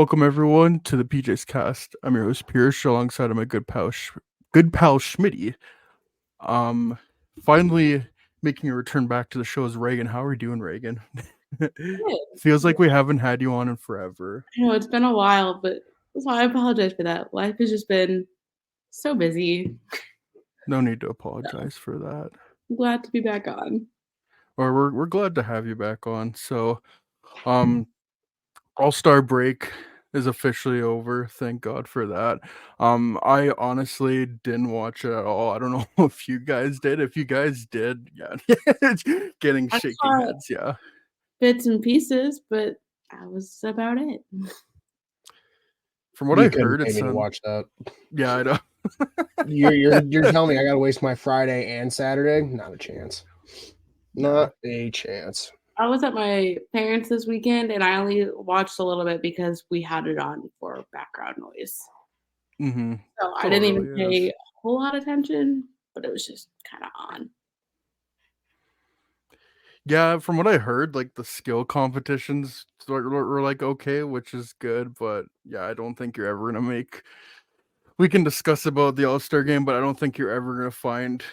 Welcome everyone to the PJ's Cast. I'm your host Pierce, alongside of my good pal Schmitty. Um, Finally making a return back to the show is Reagan. How are you doing, Reagan? Good. Feels like we haven't had you on in forever. I know it's been a while, but so I apologize for that. Life has just been so busy. No need to So apologize for that. I'm glad to be back on. Or we're glad to have you back on. Um, All Star break is officially over. Thank God for that. I honestly didn't watch it at all. I don't know if you guys did. If you guys did, yeah, getting I shaking saw heads. Yeah. bits and pieces, but that was about it. From what You I couldn't heard, pay it's me to watch that. yeah, I know. You're telling me I gotta waste my Friday and Saturday? Not a chance. Yeah. Not a chance. I was at my parents' this weekend, and I only watched a little bit because we had it on for background noise. Mm-hmm. So I didn't even Totally pay is. a whole lot of attention, but it was just kind of on. Yeah, from what I heard, like the skill competitions were like okay, which is good, but yeah, I don't think you're ever gonna make. We can discuss about the All Star game, but I don't think you're ever gonna find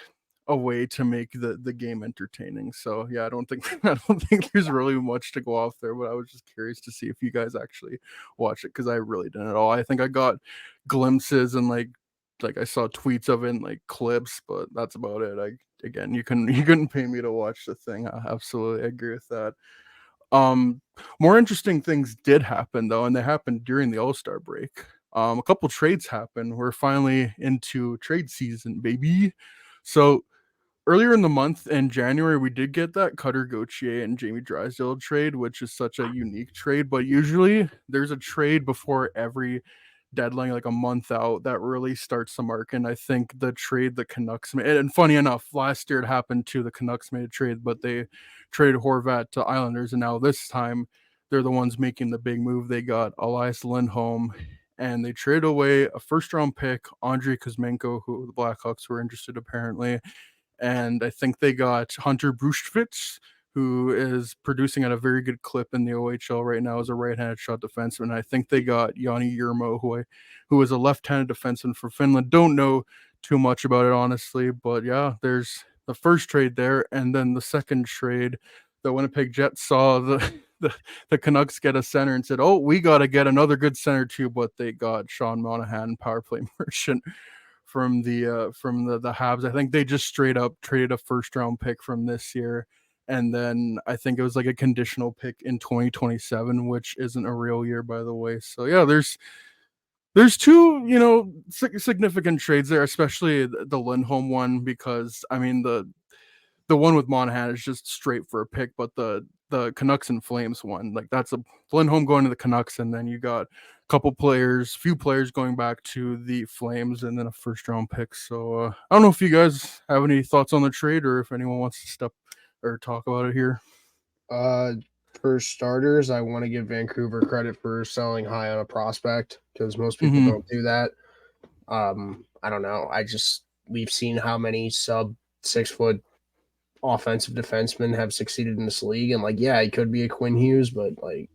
a way to make the game entertaining. So yeah, I don't think I don't think there's really much to go off there. But I was just curious to see if you guys actually watch it because I really didn't at all. I think I got glimpses and like I saw tweets of it and like clips, but that's about it. I again you couldn't pay me to watch the thing. I absolutely agree with that. Um, More interesting things did happen though, and they happened during the All Star break. A couple trades happened. We're finally into trade season, baby. So earlier in the month in January, we did get that Cutter Gauthier and Jamie Drysdale trade, which is such a unique trade. But usually there's a trade before every deadline, like a month out, that really starts the market. And I think the trade the Canucks made, and funny enough, last year it happened to the Canucks made a trade, but they traded Horvat to Islanders, and now this time they're the ones making the big move. They got Elias Lindholm, and they traded away a first round pick, Andrei Kuzmenko, who the Blackhawks were interested apparently, and I think they got Hunter Brushvitz, who is producing at a very good clip in the OHL right now as a right-handed shot defenseman. I think they got Yanni Yurmo, who is a left-handed defenseman for Finland. Don't know too much about it honestly, but yeah, there's the first trade there, and then the second trade. The Winnipeg Jets saw the Canucks get a center and said, "Oh, we got to get another good center too." But they got Sean Monahan, power play merchant, from the Habs. I think they just straight up traded a first round pick from this year, and then I think it was like a conditional pick in 2027, which isn't a real year by the way. So yeah, there's two significant trades there, especially the Lindholm one, because I mean the one with Monahan is just straight for a pick, but the Canucks and Flames one, like that's a Lindholm going to the Canucks, and then you got a few players going back to the Flames, and then a first round pick. So I don't know if you guys have any thoughts on the trade, or if anyone wants to step or talk about it here. Uh, for starters, I want to give Vancouver credit for selling high on a prospect because most people Mm-hmm. don't do that. I don't know. We've seen how many sub 6 foot offensive defensemen have succeeded in this league, and like, yeah, he could be a Quinn Hughes, but like,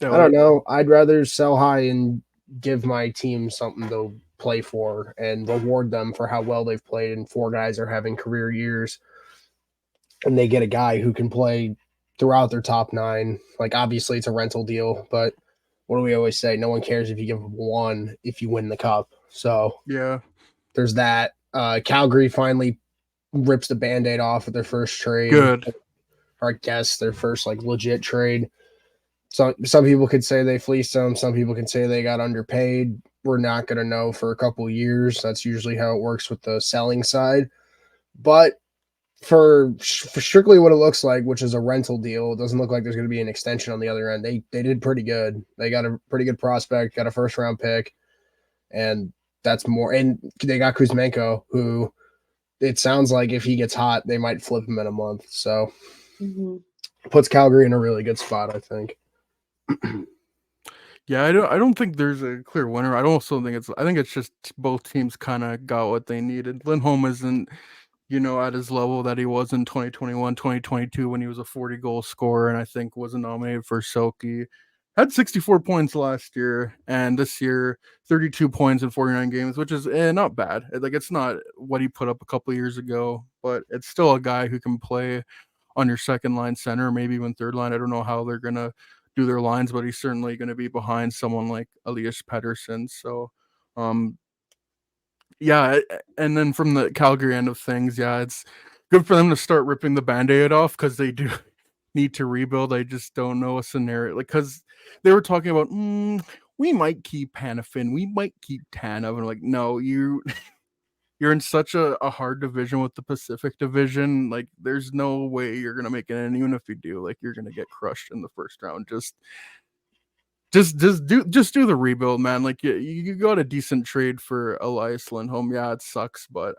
I don't know. I'd rather sell high and give my team something to play for and reward them for how well they've played. And 4 guys are having career years, and they get a guy who can play throughout their top 9. Like, obviously, it's a rental deal, but what do we always say? No one cares if you give them 1 if you win the cup. So Yeah. there's that. Calgary finally rips the band-aid off of their first trade, Good. or I guess their first like legit trade. Some people could say they fleeced them. Some people can say they got underpaid. We're not going to know for a couple of years. That's usually how it works with the selling side. But for strictly what it looks like, which is a rental deal, it doesn't look like there's going to be an extension on the other end. They did pretty good. They got a pretty good prospect, got a first round pick, and that's more. And they got Kuzmenko, who it sounds like if he gets hot, they might flip him in a month. So puts Calgary in a really good spot, I think. Yeah, I don't think there's a clear winner. I think it's just both teams kind of got what they needed. Lindholm isn't, at his level that he was in 2021, 2022 when he was a 40 goal scorer and I think was nominated for Selke. had 64 points last year, and this year 32 points in 49 games, which is not bad. Like it's not what he put up a couple years ago, but it's still a guy who can play on your second line center, maybe even third line. I don't know how they're gonna do their lines, but he's certainly going to be behind someone like Elias Pettersson. So, yeah, and then from the Calgary end of things, yeah, it's good for them to start ripping the Band-Aid off because they do need to rebuild. I just don't know a scenario like because they were talking about we might keep Hanifin, we might keep Tanev, and like no, you're in such a hard division with the Pacific Division. Like there's no way you're gonna make it, and even if you do, like you're gonna get crushed in the first round. Just do the rebuild, man. Like you got a decent trade for Elias Lindholm. Yeah, it sucks, but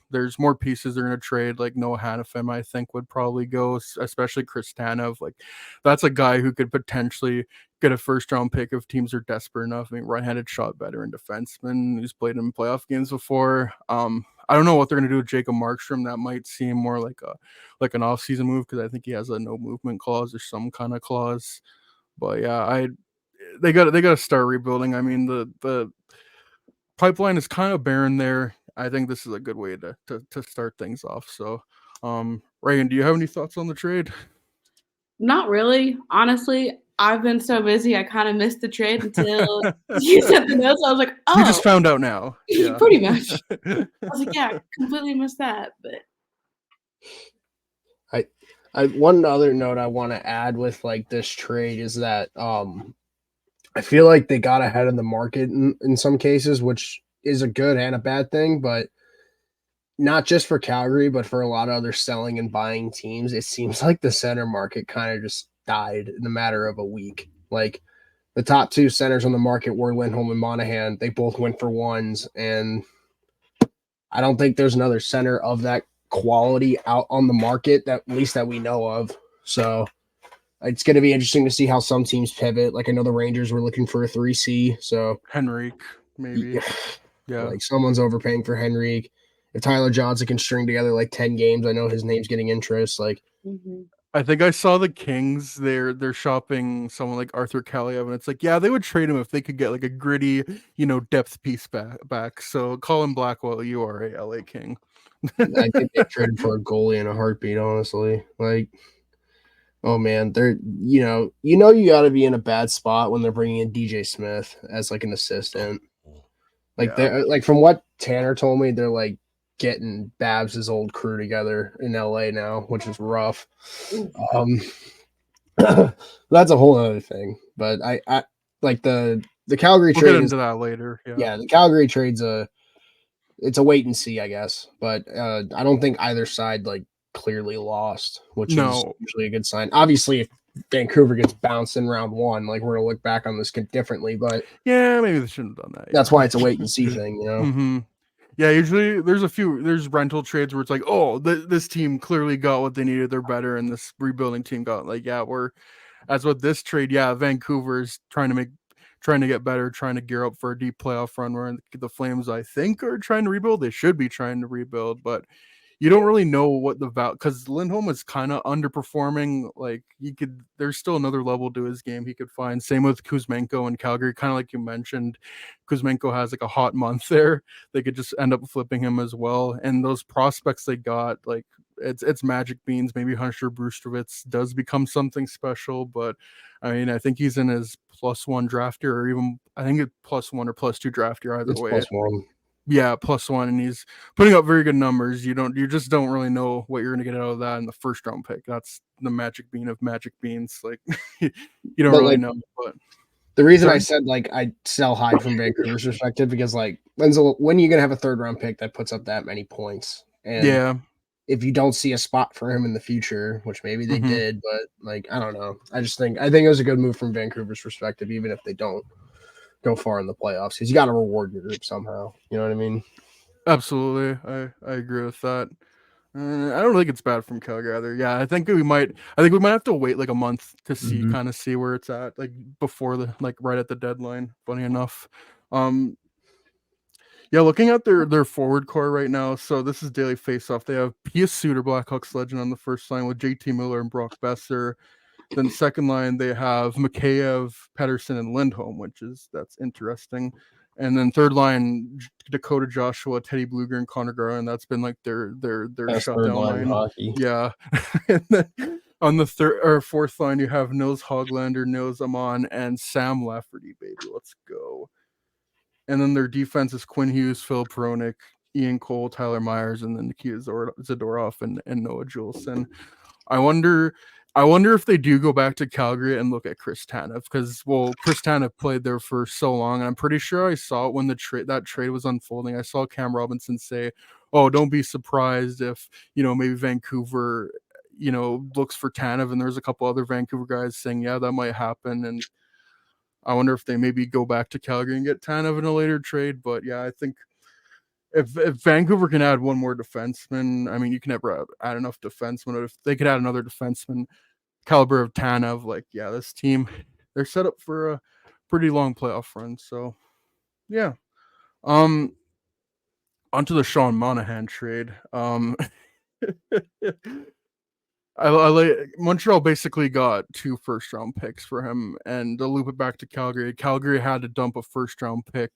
there's more pieces they're gonna trade. Like Noah Hanifin, I think would probably go, especially Chris Tanev. Like that's a guy who could potentially get a first round pick if teams are desperate enough. I mean, right-handed shot better in defenseman who's played in playoff games before. I don't know what they're gonna do with Jacob Markstrom. That might seem more like an off-season move because I think he has a no movement clause or some kind of clause. But yeah, they got to start rebuilding. I mean, the pipeline is kind of barren there. I think this is a good way to start things off. So, Reagan, do you have any thoughts on the trade? Not really. Honestly, I've been so busy, I kind of missed the trade until you sent the notes. I was like, oh. You just found out now. Yeah. Pretty much. I was like, yeah, completely missed that. But one other note I want to add with like this trade is that I feel like they got ahead of the market in some cases, which is a good and a bad thing, but not just for Calgary, but for a lot of other selling and buying teams. It seems like the center market kind of just died in a matter of a week. Like the top two centers on the market were Lindholm and Monahan. They both went for ones, and I don't think there's another center of that quality out on the market that at least that we know of. So it's going to be interesting to see how some teams pivot. Like I know the Rangers were looking for a 3C. So Henrique, maybe. Yeah. Like someone's overpaying for Henrique. If Tyler Johnson can string together like 10 games, I know his name's getting interest. Like I think I saw the Kings. They're shopping someone like Arthur Kaliev, and it's like, yeah, they would trade him if they could get like a gritty, depth piece back. So Colin Blackwell, you are a LA King. I think they traded for a goalie in a heartbeat, honestly. Like, oh man, they're you got to be in a bad spot when they're bringing in DJ Smith as like an assistant. Like they're like from what Tanner told me, they're like getting Babs' old crew together in LA now, which is rough. That's a whole other thing. But I like the Calgary trade. We'll get into that later. Yeah, the Calgary trade's it's a wait and see, I guess. But I don't think either side like clearly lost, which is usually a good sign. Obviously, if Vancouver gets bounced in round one, like we're gonna look back on this differently. But yeah, maybe they shouldn't have done that. That's why it's a wait and see thing, Mm-hmm. Yeah, usually there's rental trades where it's like, oh, this team clearly got what they needed, they're better, and this rebuilding team got like, yeah, as with this trade, yeah, Vancouver's trying to get better, trying to gear up for a deep playoff run where the Flames, I think, are trying to rebuild. They should be trying to rebuild, but you don't really know what the value, because Lindholm is kind of underperforming. Like there's still another level to his game he could find. Same with Kuzmenko in Calgary, kind of like you mentioned. Kuzmenko has like a hot month there. They could just end up flipping him as well. And those prospects they got, like it's magic beans. Maybe Hunter Brustrovitz does become something special, but I mean, I think he's in his +1 draft year, or even I think it's +1 or +2 draft year. Either way, +1. Yeah, +1, and he's putting up very good numbers. You just don't really know what you're gonna get out of that in the first round pick. That's the magic bean of magic beans. Like you don't really know. But the reason I said like I sell high from Vancouver's perspective because like when are you gonna have a third round pick that puts up that many points? And yeah, if you don't see a spot for him in the future, which maybe they did, but like I don't know. I think it was a good move from Vancouver's perspective, even if they don't go far in the playoffs, because you got to reward your group somehow. You know what I mean? Absolutely. I agree with that. I don't think it's bad from Calgary either. Yeah, I think we might have to wait like a month to see where it's at, like before right at the deadline. Funny enough. Yeah, looking at their forward core right now. So this is Daily Faceoff. They have Pius Suter, Blackhawks legend, on the first line with JT Miller and Brock Besser. Then second line they have Mikheyev, Pedersen, and Lindholm, that's interesting. And then third line Dakota Joshua, Teddy Blueger, and Connor Garland. That's been like their Best third shutdown line in line. hockey. Yeah. And then on the third or fourth line, you have Nils Hoglander, Nils Amon, and Sam Lafferty, baby. Let's go. And then their defense is Quinn Hughes, Phil Peronik, Ian Cole, Tyler Myers, and then Nikita Zadorov and Noah Juleson. I wonder if they do go back to Calgary and look at Chris Tanev, because Chris Tanev played there for so long, and I'm pretty sure I saw it when that trade was unfolding. I saw Cam Robinson say, "Oh, don't be surprised if maybe Vancouver looks for Tanev," and there's a couple other Vancouver guys saying, "Yeah, that might happen." And I wonder if they maybe go back to Calgary and get Tanev in a later trade. But yeah, I think if Vancouver can add one more defenseman, I mean, you can never add enough defensemen. If they could add another defenseman caliber of Tanev, like, yeah, this team, they're set up for a pretty long playoff run. So yeah. Onto the Sean Monahan trade. Montreal basically got 2 first-round picks for him, and to loop it back to Calgary, Calgary had to dump a first-round pick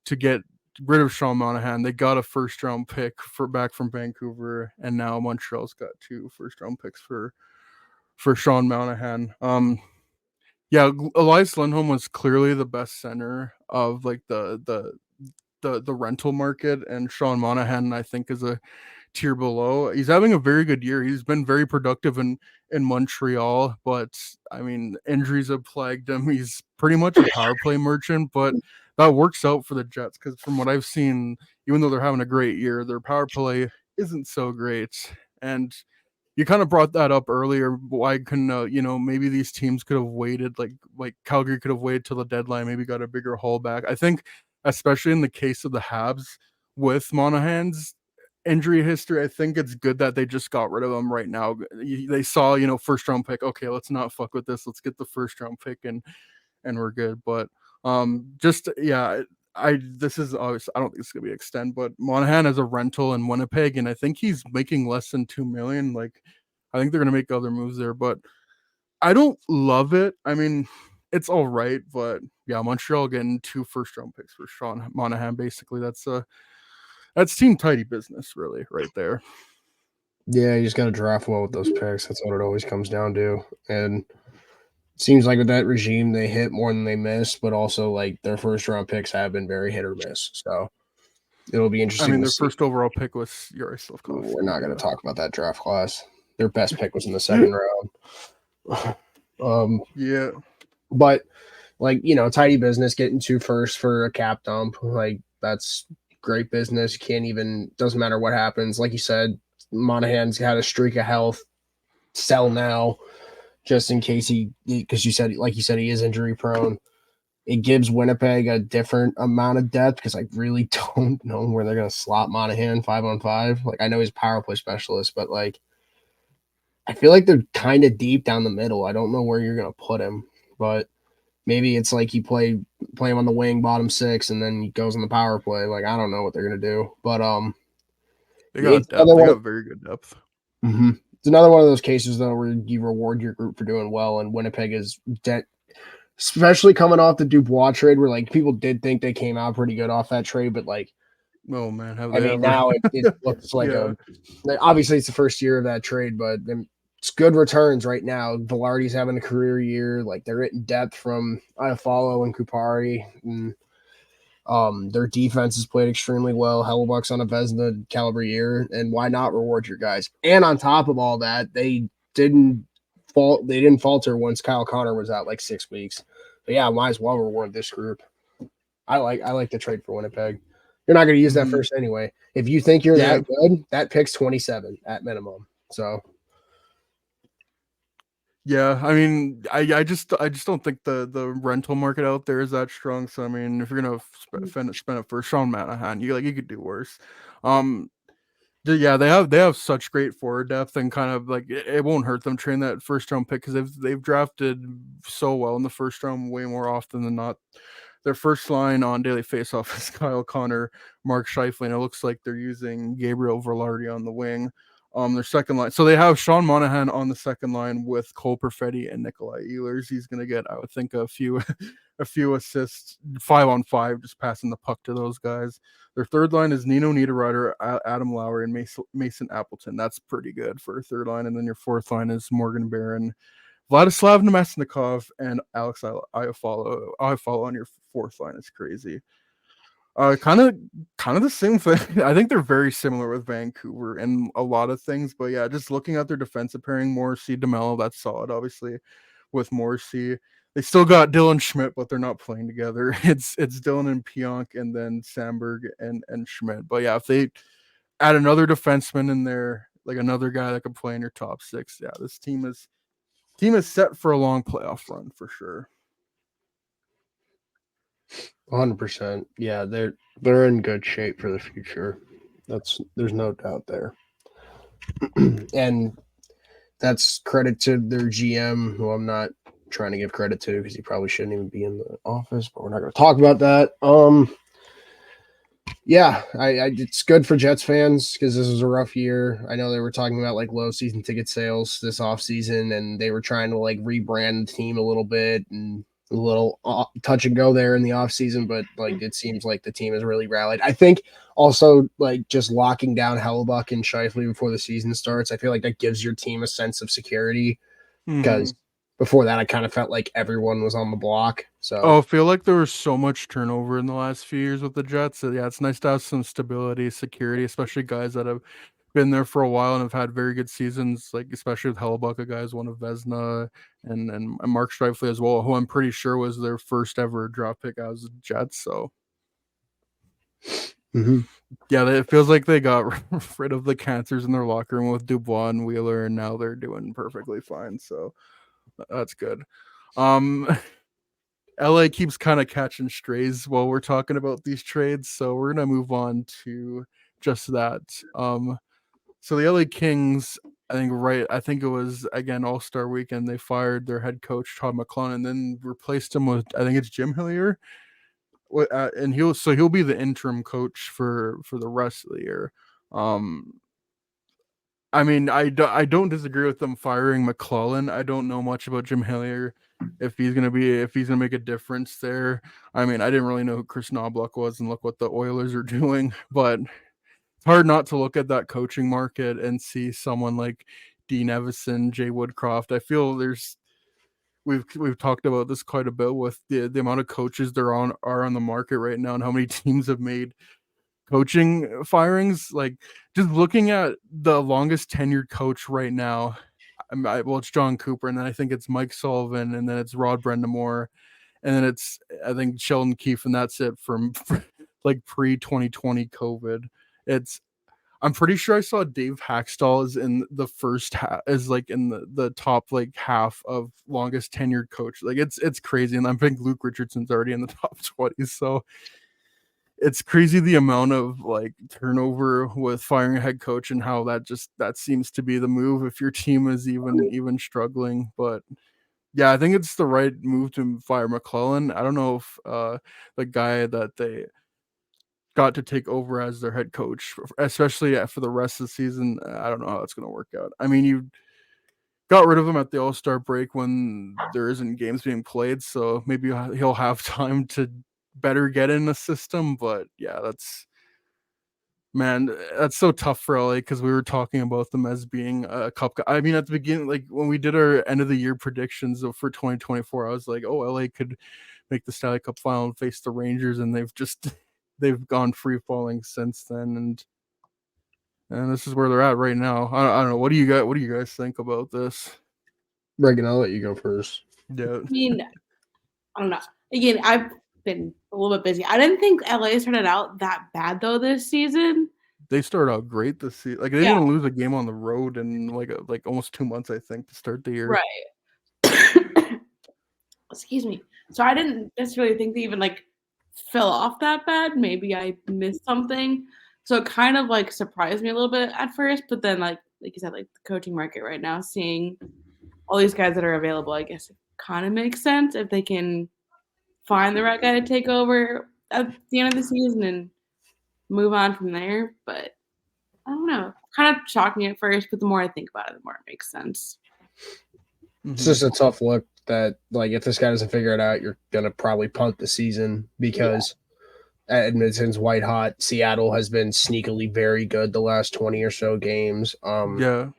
to get rid of Sean Monahan. They got a first-round pick back from Vancouver, and now Montreal's got 2 first-round picks for Sean Monahan. Yeah, Elias Lindholm was clearly the best center of like the rental market, and Sean Monahan, I think, is a tier below. He's having a very good year. He's been very productive in Montreal, but I mean, injuries have plagued him. He's pretty much a power play merchant, but that works out for the Jets, because from what I've seen, even though they're having a great year, their power play isn't so great. And you kind of brought that up earlier. Why couldn't maybe these teams could have waited, like Calgary could have waited till the deadline, maybe got a bigger haul back. I think, especially in the case of the Habs with Monahan's injury history, I think it's good that they just got rid of him right now. They saw, first round pick. Okay, let's not fuck with this. Let's get the first round pick and we're good. But just yeah, this is obvious. I don't think it's gonna be extend, but Monahan is a rental in Winnipeg, and I think he's making less than $2 million. Like, I think they're gonna make other moves there, but I don't love it. I mean, it's all right, but yeah, Montreal getting 2 first round picks for Sean Monahan. Basically, that's team tidy business, really, right there. Yeah, you just got to draft well with those picks. That's what it always comes down to. And it seems like with that regime, they hit more than they miss, but also like their first round picks have been very hit or miss. So it'll be interesting. I mean, their first overall pick was Yuri Slafkovsky. We're not going to talk about that draft class. Their best pick was in the second round. Yeah, but like, tidy business, getting 2 firsts for a cap dump, like that's great business. Doesn't matter what happens. Like you said, Monahan's had a streak of health. Sell now, just in case because you said he is injury prone. It gives Winnipeg a different amount of depth, because I really don't know where they're going to slot Monahan 5-on-5. Like, I know he's a power play specialist, but like, I feel like they're kind of deep down the middle. I don't know where you're going to put him, but maybe it's like you play him on the wing, bottom 6, and then he goes on the power play. Like, I don't know what they're going to do, but they got depth. They got very good depth. Mm-hmm. It's another one of those cases, though, where you reward your group for doing well, and Winnipeg is especially coming off the Dubois trade, where like people did think they came out pretty good off that trade, but like, oh man, now it looks like obviously it's the first year of that trade, but it's good returns right now. Velarde's having a career year. Like, they're in depth from Iafallo and Kupari, and their defense has played extremely well. Hellebuyck's on a Vezina caliber year, and why not reward your guys? And on top of all that, they didn't falter once Kyle Connor was out like 6 weeks. But yeah, might as well reward this group. I like the trade for Winnipeg. You're not going to use that first anyway. If you think you're that good, that pick's 27 at minimum. So yeah, I mean, I just don't think the rental market out there is that strong. So I mean, if you're gonna spend it for Sean Monahan, you could do worse. Yeah, they have such great forward depth, and kind of like it won't hurt them trading that first round pick, because they've drafted so well in the first round way more often than not. Their first line on Daily Faceoff is Kyle Connor, Mark Scheifele, and it looks like they're using Gabriel Velarde on the wing. Their second line. So they have Sean Monahan on the second line with Cole Perfetti and Nikolai Ehlers. He's gonna get, I would think, a few a few assists, 5-on-5, just passing the puck to those guys. Their third line is Nino Niederreiter, Adam Lowry, and Mason Appleton. That's pretty good for a third line. And then your fourth line is Morgan Barron, Vladislav Nemesnikov, and Alex Iafallo. Iafallo on your fourth line is crazy. Kind of the same thing. I think they're very similar with Vancouver in a lot of things, but yeah, just looking at their defensive pairing, Morrissey, DeMello, that's solid. Obviously, with Morrissey, they still got Dylan Schmidt, but they're not playing together. It's Dylan and Pionk, and then Sandberg and Schmidt. But yeah, if they add another defenseman in there, like another guy that could play in your top six, yeah, this team is set for a long playoff run for sure. 100%. Yeah, they're in good shape for the future. There's no doubt there. And that's credit to their GM, who I'm not trying to give credit to because he probably shouldn't even be in the office, but we're not going to talk about that. Yeah, it's good for Jets fans because this was a rough year. I know they were talking about like low season ticket sales this offseason, and they were trying to like rebrand the team a little bit and a little touch and go there in the offseason, but like it seems like the team has really rallied. I think also like just locking down Hellebuck and Scheifele before the season starts, I feel like that gives your team a sense of security because before that I kind of felt like everyone was on the block. So I feel like there was so much turnover in the last few years with the Jets. So yeah, it's nice to have some stability, security, especially guys that have been there for a while and have had very good seasons, like especially with Hellebuck, a guy who's one of Vezina, and Mark Scheifele as well, who I'm pretty sure was their first ever draft pick as Jets. So yeah, it feels like they got rid of the cancers in their locker room with Dubois and Wheeler, and now they're doing perfectly fine. So that's good. LA keeps kind of catching strays while we're talking about these trades, so we're gonna move on to just that. So the LA Kings, I think it was again All-Star weekend, they fired their head coach Todd McClellan and then replaced him with, I think it's Jim Hillier. And he'll be the interim coach for the rest of the year. I mean, I don't disagree with them firing McClellan. I don't know much about Jim Hillier, if he's gonna make a difference there. I mean, I didn't really know who Chris Knobloch was, and look what the Oilers are doing. But it's hard not to look at that coaching market and see someone like Dean Evison, Jay Woodcroft. I feel we've talked about this quite a bit with the amount of coaches are on the market right now, and how many teams have made coaching firings. Like, just looking at the longest tenured coach right now, it's John Cooper, and then I think it's Mike Sullivan, and then it's Rod Brendamore, and then it's, I think, Sheldon Keefe, and that's it from like pre-2020 COVID. I'm pretty sure I saw Dave Hackstall is in the first half, is like in the top like half of longest tenured coach. Like it's crazy, and I think Luke Richardson's already in the top 20. So it's crazy the amount of like turnover with firing a head coach, and how that seems to be the move if your team is even struggling. But yeah, I think it's the right move to fire McClellan. I don't know if the guy that they got to take over as their head coach, especially for the rest of the season, I don't know how it's going to work out. I mean, you got rid of him at the All-Star break when there isn't games being played, so maybe he'll have time to better get in the system. But yeah, that's so tough for LA, because we were talking about them as being a cup guy. I mean, at the beginning, like when we did our end of the year predictions for 2024, I was like, oh, LA could make the Stanley Cup final and face the Rangers, and they've gone free falling since then, and this is where they're at right now. I don't know. What do you guys think about this? Reagan, I'll let you go first. Yeah. I mean, I don't know. Again, I've been a little bit busy. I didn't think LA started out that bad though this season. They started out great this season. Like, they didn't even lose a game on the road in like almost 2 months, I think, to start the year. Right. Excuse me. So I didn't necessarily think they even like fell off that bad. Maybe I missed something. So it kind of like surprised me a little bit at first, but then like you said, like the coaching market right now, seeing all these guys that are available, I guess it kind of makes sense if they can find the right guy to take over at the end of the season and move on from there. But I don't know. Kind of shocking at first, but the more I think about it, the more it makes sense. It's just a tough look that, like, if this guy doesn't figure it out, you're going to probably punt the season because Edmonton's white hot. Seattle has been sneakily very good the last 20 or so games. Yeah.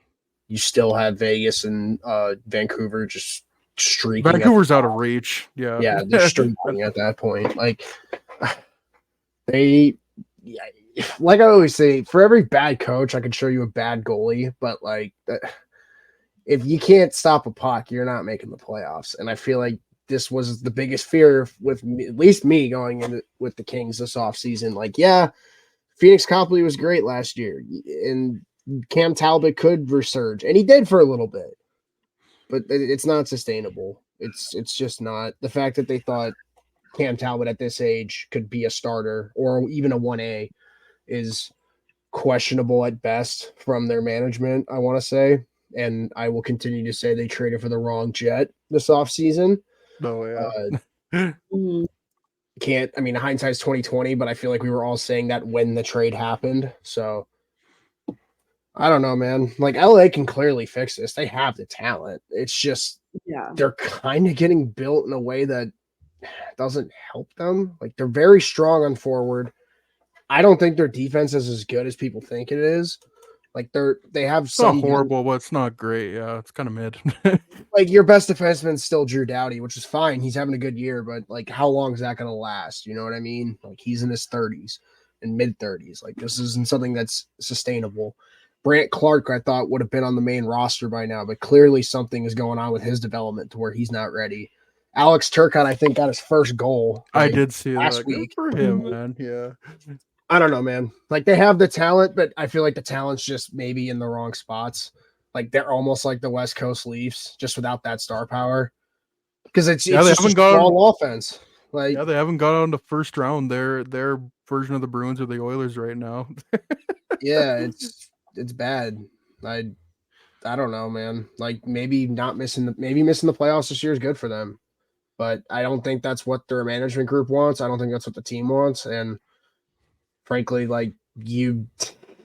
You still have Vegas and Vancouver just streaking. Vancouver's out of reach. Yeah. Yeah, they're streaking at that point. Like, they, like I always say, for every bad coach, I could show you a bad goalie, but like, if you can't stop a puck, you're not making the playoffs. And I feel like this was the biggest fear with me, at least me going into with the Kings this offseason. Like, yeah, Phoenix Copley was great last year, and Cam Talbot could resurge, and he did for a little bit, but it's not sustainable. It's just not. The fact that they thought Cam Talbot at this age could be a starter or even a 1A is questionable at best from their management, I want to say. And I will continue to say they traded for the wrong Jet this offseason. No, yeah. Can't, I mean, hindsight's 2020, but I feel like we were all saying that when the trade happened. So I don't know, man. Like, LA can clearly fix this. They have the talent. It's just they're kind of getting built in a way that doesn't help them. Like, they're very strong on forward. I don't think their defense is as good as people think it is. Like, they have It's some not horrible, but it's not great. Yeah, it's kind of mid. like, your best defenseman is still Drew Doughty, which is fine. He's having a good year, but like, how long is that going to last? You know what I mean? Like, he's in his 30s and mid 30s. Like, this isn't something that's sustainable. Brant Clark, I thought, would have been on the main roster by now, but clearly something is going on with his development to where he's not ready. Alex Turcotte, I think, got his first goal. I did see last that. week. Good for him, man. Yeah. I don't know, man. Like, they have the talent, but I feel like the talent's just maybe in the wrong spots. Like, they're almost like the West Coast Leafs, just without that star power. Because it's they just haven't a small offense. Like, yeah, they haven't got on the first round. Their version of the Bruins or the Oilers right now. yeah, it's bad. I don't know, man. Like, maybe missing the playoffs this year is good for them. But I don't think that's what their management group wants. I don't think that's what the team wants. And frankly, like, you've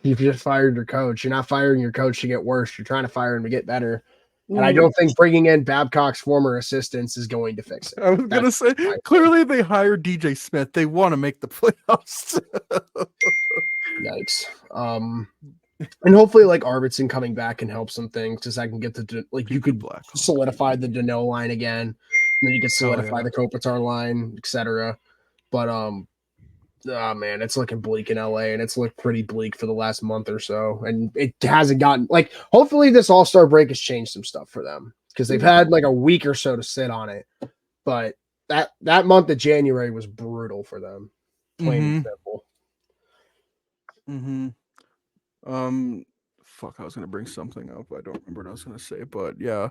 just fired your coach. You're not firing your coach to get worse. You're trying to fire him to get better. And I don't think bringing in Babcock's former assistants is going to fix it. I was going to say, clearly they hired DJ Smith. They want to make the playoffs. Yikes. And hopefully, like, Arvidsson coming back can help some things because I can get you could solidify the Danault line again. And then you could solidify the Kopitar line, etc. But, oh man, it's looking bleak in LA, and it's looked pretty bleak for the last month or so. And it hasn't gotten, like, hopefully this All-Star break has changed some stuff for them because they've had like a week or so to sit on it. But that month of January was brutal for them, plain and simple. Fuck, I was gonna bring something up. I don't remember what I was gonna say, but yeah.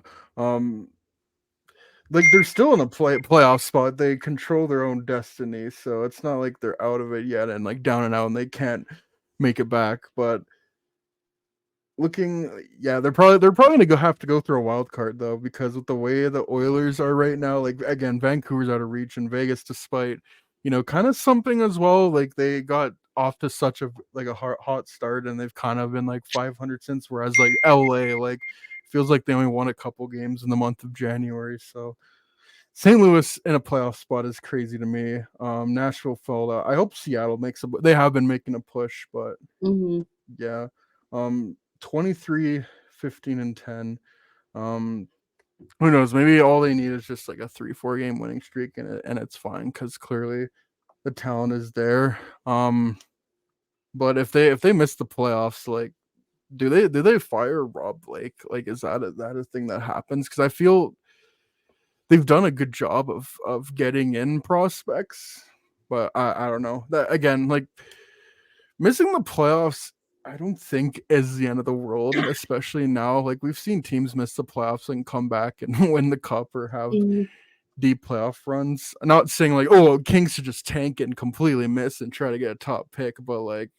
Like, they're still in a playoff spot. They control their own destiny, so it's not like they're out of it yet and like down and out and they can't make it back. But they're probably gonna have to go through a wild card though, because with the way the Oilers are right now, like, again, Vancouver's out of reach, and Vegas, despite, kind of something as well. Like, they got off to such a hot start, and they've kind of been like 500 since. Whereas like LA, like, feels like they only won a couple games in the month of January. So St. Louis in a playoff spot is crazy to me. Nashville fell out. I hope Seattle makes they have been making a push, but yeah. 23, 15, and 10. Who knows? Maybe all they need is just like a 3-4 game winning streak, and it's fine because clearly the talent is there. But if they miss the playoffs, like, do they fire Rob Blake? Like, is that a thing that happens? Because I feel they've done a good job of getting in prospects, but I don't know. That, again, like, missing the playoffs, I don't think is the end of the world, especially now. Like, we've seen teams miss the playoffs and come back and win the cup or have deep playoff runs. I'm not saying like, oh, Kings should just tank it and completely miss and try to get a top pick, but like,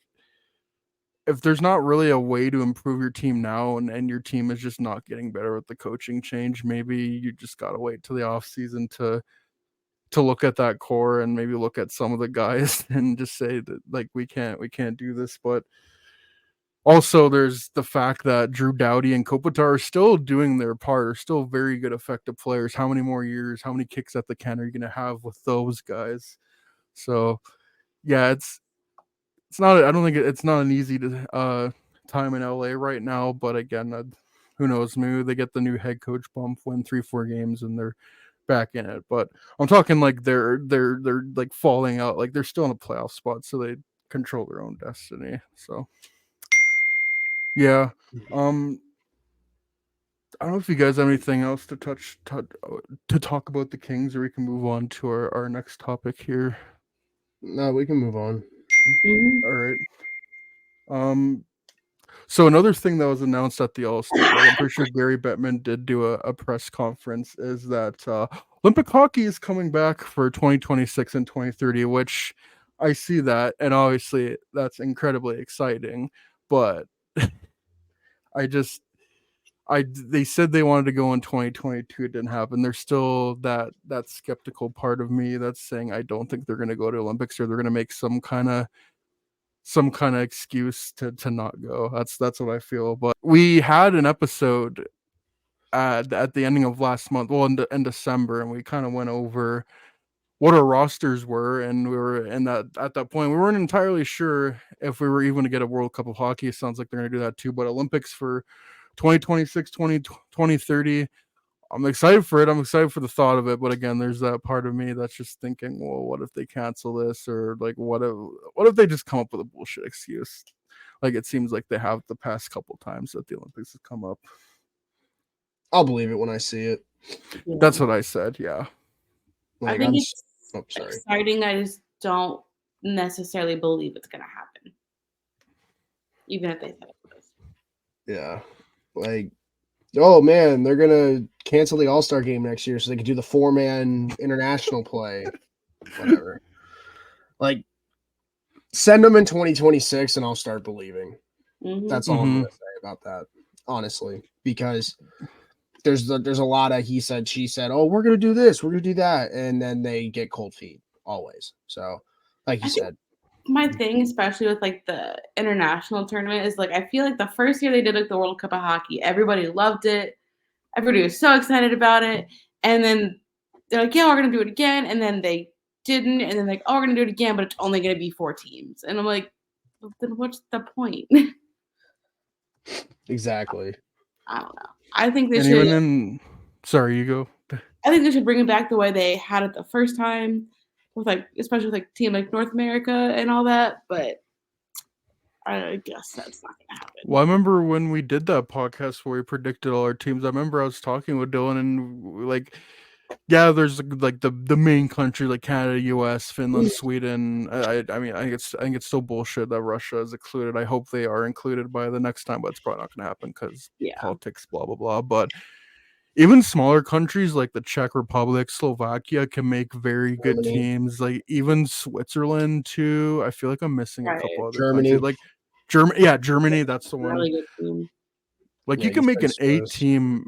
if there's not really a way to improve your team now, and your team is just not getting better with the coaching change, maybe you just gotta wait till the off season to look at that core and maybe look at some of the guys and just say that, like, we can't do this. But Also, there's the fact that Drew Doughty and Kopitar are still doing their part, are still very good, effective players. How many more years, how many kicks at the can are you going to have with those guys? So, yeah, it's not. I don't think it's not an easy time in LA right now. But again, who knows? Maybe they get the new head coach bump, win 3-4 games, and they're back in it. But I'm talking like they're like falling out. Like they're still in a playoff spot, so they control their own destiny. So yeah. I don't know if you guys have anything else to to talk about the Kings, or we can move on to our next topic here. No, we can move on. Mhm. All right. So another thing that was announced at the All-Star break, I'm pretty sure Gary Bettman did do a press conference, is that Olympic hockey is coming back for 2026 and 2030, which I see that, and obviously that's incredibly exciting. But they said they wanted to go in 2022. It didn't happen. There's still that skeptical part of me that's saying I don't think they're going to go to Olympics, or they're going to make some kind of excuse to not go. That's what I feel. But we had an episode at the ending of last month, well, in December, and we kind of went over what our rosters were, and we were in that at that point we weren't entirely sure if we were even going to get a World Cup of Hockey. It sounds like they're going to do that too, but Olympics for 2026, 2030. I'm excited for it. I'm excited for the thought of it, but again, there's that part of me that's just thinking, well, what if they cancel this, or like what if they just come up with a bullshit excuse, like it seems like they have the past couple times that the Olympics have come up. I'll believe it when I see it. Yeah. That's what I said. Yeah. I think it's sorry. exciting. I just don't necessarily believe it's going to happen, even if they said it was. Yeah. Like, oh man, they're gonna cancel the All-Star game next year so they can do the 4-man international play. Whatever. Like, send them in 2026 and I'll start believing. Mhm. That's all I'm gonna say about that, honestly, because there's a lot of he said, she said, oh, we're gonna do this, we're gonna do that, and then they get cold feet always. So, like you said, My thing, especially with like the international tournament, is like I feel like the first year they did like the World Cup of Hockey, everybody loved it. Everybody was so excited about it. And then they're like, yeah, we're gonna do it again. And then they didn't, and then like, oh, we're gonna do it again, but it's only gonna be 4 teams. And I'm like, well, then what's the point? exactly. I don't know. I think they And should even in, sorry, you go. I think they should bring it back the way they had it the first time, with like especially with like team like North America and all that. But I guess that's not gonna happen. Well, I remember when we did that podcast where we predicted all our teams. I remember I was talking with Dylan, and like, yeah, there's like the main country like Canada, U.S., Finland, Sweden. I mean, I think it's still bullshit that Russia is included. I hope they are included by the next time, but it's probably not going to happen because Yeah. politics, blah blah blah. But even smaller countries like the Czech Republic, Slovakia can make very good Germany. teams. Like even Switzerland too. I feel like I'm missing a Right. couple other Germany. countries. Like Germany, yeah, Germany. That's the one. Really good team. Like Yeah, you can you make said an Swiss.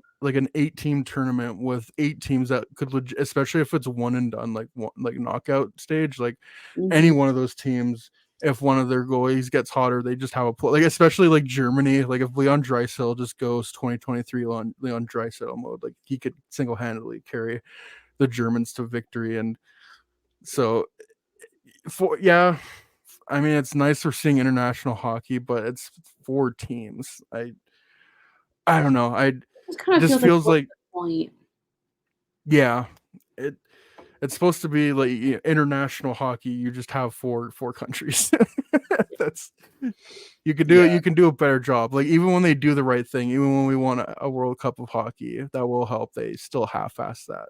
8-team tournament with 8 teams that could, especially if it's one and done, like knockout stage. Like any Mhm. one of those teams, if one of their goalies gets hotter, they just have a play. Like especially like Germany, like if Leon Draisaitl just goes 2023 Leon Draisaitl mode, like he could single handedly carry the Germans to victory. And so, I mean, it's nice for seeing international hockey, but it's 4 teams. I don't know. Just kind of This feels feels like, point. yeah, it's supposed to be like international hockey. You just have four countries. That's you can do it. Yeah. You can do a better job. Like even when they do the right thing, even when we won a World Cup of Hockey, that will help. They still half-ass that.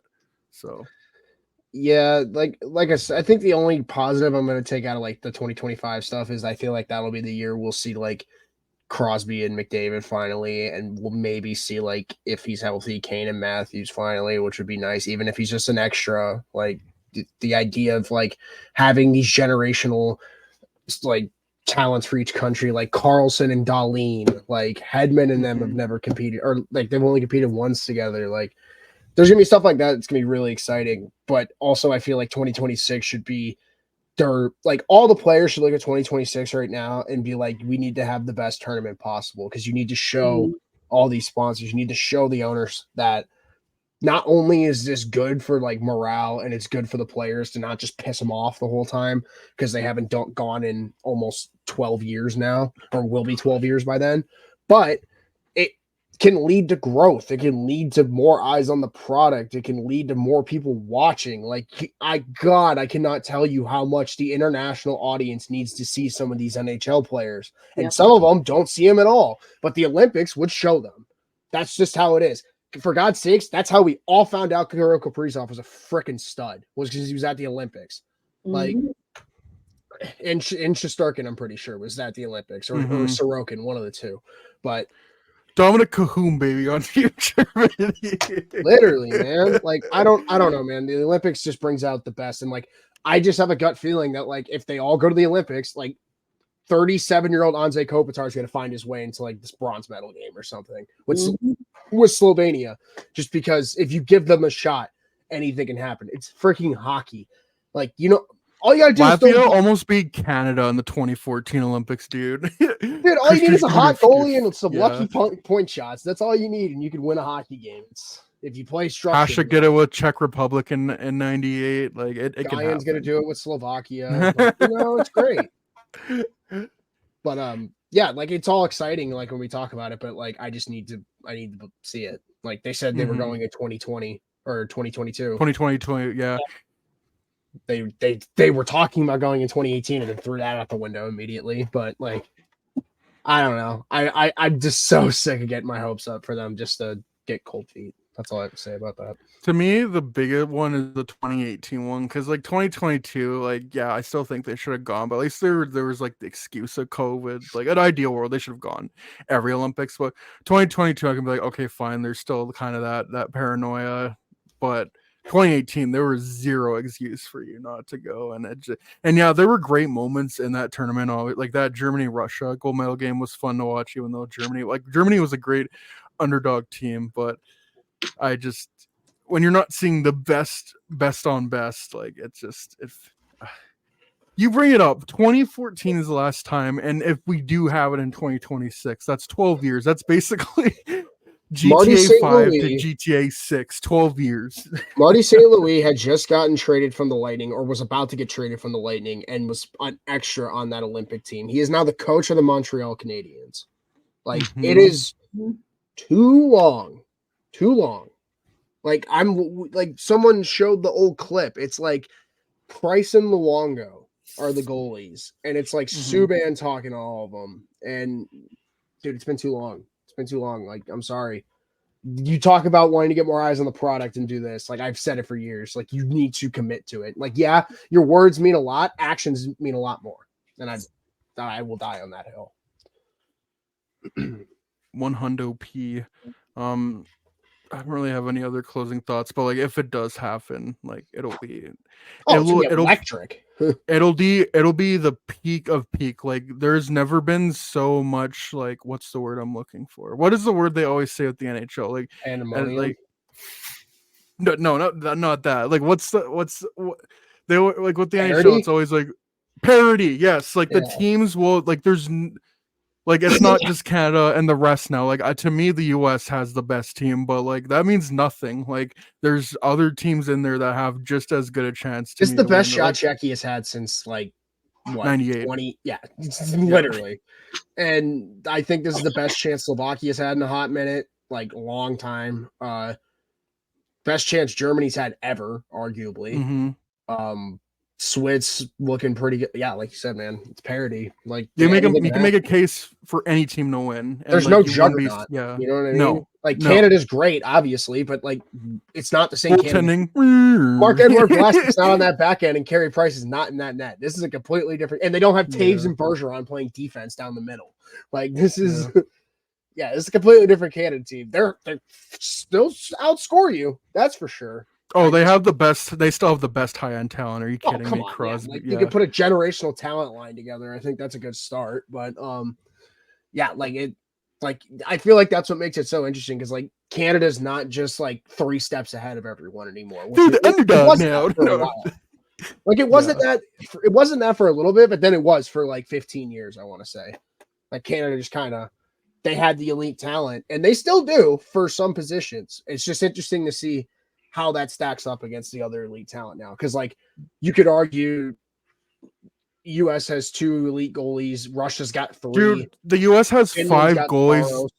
So Yeah, like I said, I think the only positive I'm going to take out of like the 2025 stuff is I feel like that'll be the year we'll see like Crosby and McDavid finally, and we'll maybe see like if he's healthy, Kane and Matthews finally, which would be nice, even if he's just an extra. Like the idea of like having these generational like talents for each country, like Carlson and Dahlin, like Hedman and them have never competed, or like they've only competed once together. Like there's gonna be stuff like that. It's gonna be really exciting, but also I feel like 2026 should be they're like all the players should look at 2026 right now and be like, we need to have the best tournament possible because you need to show all these sponsors, you need to show the owners that not only is this good for like morale and it's good for the players to not just piss them off the whole time because they haven't gone in almost 12 years now or will be 12 years by then, but it can lead to growth. It can lead to more eyes on the product. It can lead to more people watching. Like I cannot tell you how much the international audience needs to see some of these NHL players. And some of them don't see them at all, but the Olympics would show them. That's just how it is. For God's sakes, that's how we all found out Kirill Kaprizov was a freaking stud, was because he was at the Olympics. Like, and Shesterkin, I'm pretty sure, was at the Olympics, or Sorokin, one of the two. But Dominic Cahoon, baby, on Team Germany. Literally, man. Like, I don't know, man. The Olympics just brings out the best. And like, I just have a gut feeling that like if they all go to the Olympics, like 37-year-old Anze Kopitar is going to find his way into like this bronze medal game or something with Slovenia. Just because if you give them a shot, anything can happen. It's freaking hockey. Like, you know, all you gotta do Latvia almost beat Canada in the 2014 Olympics, dude. Dude, all you need is a hot goalie and some lucky point shots. That's all you need, and you can win a hockey game. If you play structure. Hasha get it with Czech Republic in 98. Like it can happen. Guyon's gonna do it with Slovakia. But, you know, it's great. But yeah, like it's all exciting, like when we talk about it, but like I need to see it. Like they said they were going in 2020 or 2022. 2020, yeah. They were talking about going in 2018 and then threw that out the window immediately. But like, I don't know. I'm just so sick of getting my hopes up for them just to get cold feet. That's all I have to say about that. To me, the biggest one is the 2018 one because like 2022, like yeah, I still think they should have gone, but at least there was like the excuse of COVID. Like an ideal world, they should have gone every Olympics. But 2022, I can be like, okay, fine. There's still kind of that paranoia, but 2018, there was zero excuse for you not to go, and yeah, there were great moments in that tournament. Like that Germany-Russia gold medal game was fun to watch, even though Germany was a great underdog team, but I just when you're not seeing the best on best, like it's just you bring it up. 2014 is the last time, and if we do have it in 2026, that's 12 years. That's basically GTA 5 to GTA 6, 12 years. Marty St. Louis had just gotten traded from the Lightning or was about to get traded from the Lightning and was an extra on that Olympic team. He is now the coach of the Montreal Canadiens. Like it is too long. Like I'm like someone showed the old clip. It's like Price and Luongo are the goalies, and it's like Subban talking to all of them. And dude, it's been too long. Like, I'm sorry. You talk about wanting to get more eyes on the product and do this. Like I've said it for years. Like you need to commit to it. Like, yeah, your words mean a lot. Actions mean a lot more. And I will die on that hill. 100p. I don't really have any other closing thoughts, but like if it does happen, like it'll be electric. it'll be the peak of peak. Like there's never been so much like what's the word I'm looking for? What is the word they always say with the NHL? Like pandemonium. Like no, not that. Like what they like with the parody? NHL? It's always like parody. Yes, like the teams will like there's. Like it's not just Canada and the rest now. Like to me, the U.S. has the best team, but like that means nothing. Like there's other teams in there that have just as good a chance. It's the best shot Czechia has had since like what, 98. 20. Yeah, literally. And I think this is the best chance Slovakia's had in a hot minute, like a long time. Best chance Germany's had ever, arguably. Switz looking pretty good. Yeah, like you said, man, it's parody. Like you can make a case for any team to win. And there's like, no juggernaut. Yeah, you know what I mean? No, like Canada's great, obviously, but like it's not the same. Marc-Edouard Vlasic's not on that back end, and Carey Price is not in that net. This is a completely different, and they don't have Taves and Bergeron playing defense down the middle. Like this is, it's a completely different Canada team. They're still outscore you, that's for sure. Oh, they have the best. They still have the best high-end talent. Are you kidding me, Crosby? Yeah. Like, you could put a generational talent line together. I think that's a good start. But I feel like that's what makes it so interesting because like Canada's not just like 3 steps ahead of everyone anymore. Dude, the underdog now. Like it wasn't that for a little bit, but then it was for like 15 years, I want to say. Like Canada just kind of they had the elite talent, and they still do for some positions. It's just interesting to see how that stacks up against the other elite talent now. Because like you could argue US has 2 elite goalies, Russia's got 3. Dude, the US has Finland's 5 got goalies. Saros.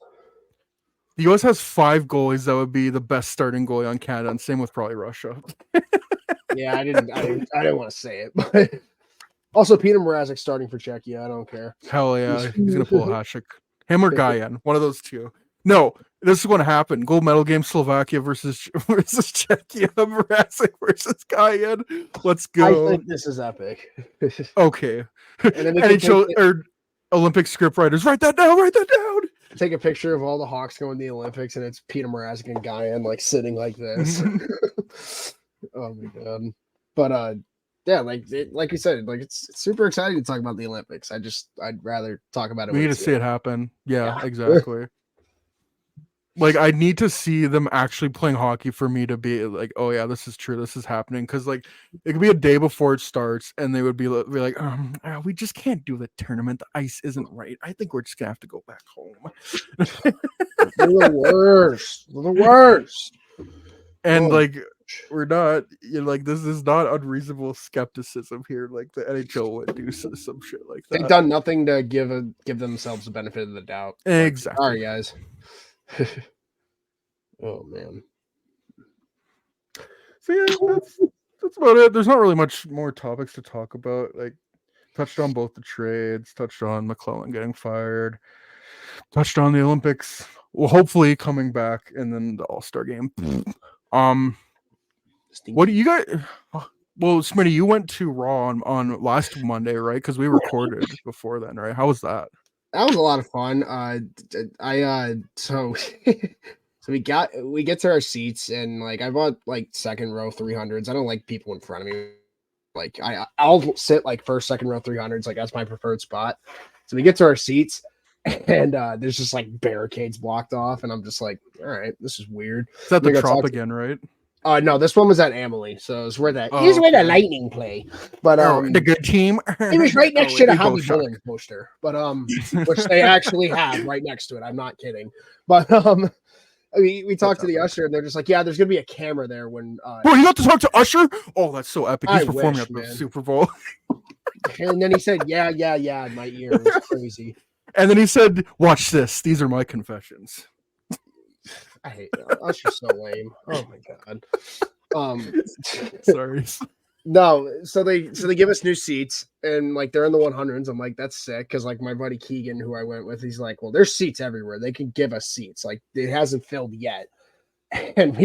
The US has 5 goalies that would be the best starting goalie on Canada, and same with probably Russia. Yeah, I didn't want to say it, but also Peter Mrazek starting for Czechia. I don't care. Hell yeah, he's gonna pull a hat trick. Him or Guyan, one of those two. No, this is going to happen. Gold medal game: Slovakia versus Czechia. Mrazek versus Guyan. Let's I go. think this is epic. Okay. And then we can NHL or Olympic script writers, write that down. Write that down. take a picture of all the Hawks going to the Olympics, and it's Peter Mrazek and Guyan like sitting like this. Oh my god! But yeah, like you said, like it's super exciting to talk about the Olympics. I'd rather talk about it. We when need to it's see here. it happen. Yeah, Yeah. exactly. Like I need to see them actually playing hockey for me to be like, oh yeah, this is true. This is happening. Because like it could be a day before it starts, and they would be like, we just can't do the tournament. The ice isn't right. I think we're just gonna have to go back home. They're the worst. They're the worst. And Oh. like we're not, like this is not unreasonable skepticism here. Like the NHL would do some shit like that. They've done nothing to give themselves the benefit of the doubt. Like, Exactly. sorry, guys. Oh man. So yeah, that's about it. There's not really much more topics to talk about. Like touched on both the trades, touched on McClellan getting fired, touched on the Olympics. Well, hopefully coming back, and then the All-Star game. What do you guys? Well, Smitty, you went to Raw on last Monday, right? Because we recorded before then, right? How was that? That was a lot of fun. So so we get to our seats, and like I bought like second row 300s. I don't like people in front of me. Like I'll sit like first, second row 300s. Like that's my preferred spot. So we get to our seats, and there's just like barricades blocked off, and I'm just like, all right, this is weird. Is that We the got Trop talked- again, right? No, this one was at Amalie, so it's where the Oh, here's where the okay. Lightning play. But The good team. it was right next Oh, to the we both Hobby suck. Bullen poster, but which they actually have right next to it. I'm not kidding. But we talked to the epic. usher, and they're just like, yeah, there's gonna be a camera there when. Bro, you got to talk to Usher? Oh, that's so epic. He's I performing wish, at the man. Super Bowl. And then he said, yeah, in my ear. It was crazy. And then he said, watch this. These are my confessions. I hate Usher's so lame. Oh my god. Sorry. No, so they give us new seats, and like they're in the 100s. I'm like, that's sick, because like my buddy Keegan, who I went with, he's like, well, there's seats everywhere. They can give us seats. Like it hasn't filled yet. And